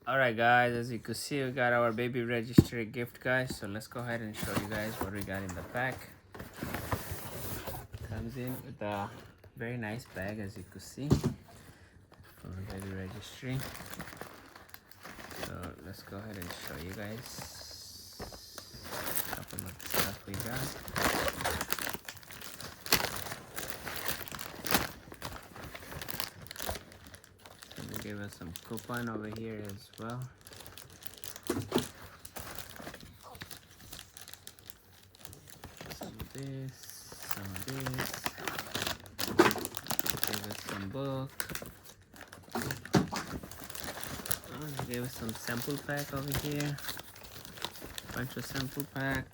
Alright guys, as you can see we got our baby registry gift guys, so let's go ahead and show you guys what we got in the pack. Comes in with a very nice bag, as you can see, from baby registry. So let's go ahead and show you guys a couple of the stuff we got. Give us some coupon over here as well. Some of this, some of this. Give us some book. Give us some sample pack over here. Bunch of sample pack.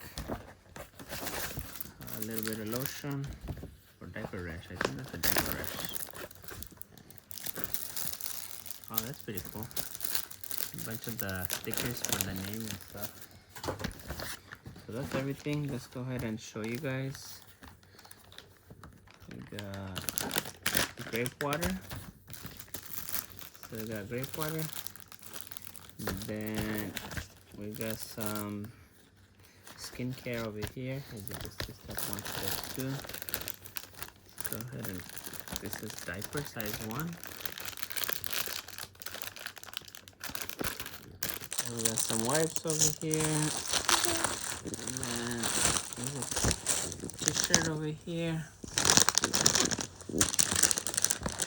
A little bit of lotion for diaper rash. I think that's a diaper rash. Oh, that's pretty cool. A bunch of the stickers for the name and stuff. So that's everything. Let's go ahead and show you guys. We got grape water. So we got grape water. And then we got some skincare over here. As you can see, step 1, step 2. Let's go ahead and this is diaper size 1. We got some wipes over here, and then there's a t-shirt over here,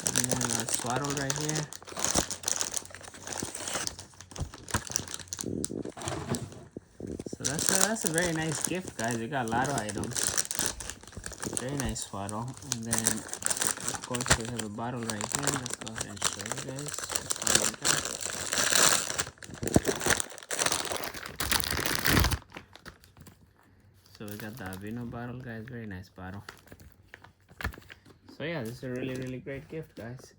and then a swaddle right here. So that's a very nice gift, guys. We got a lot of items. Very nice swaddle, and then of course we have a bottle right here. Let's go ahead and show you guys which one we got. So we got the Aveeno bottle, guys. Very nice bottle. So yeah, this is a really great gift, guys.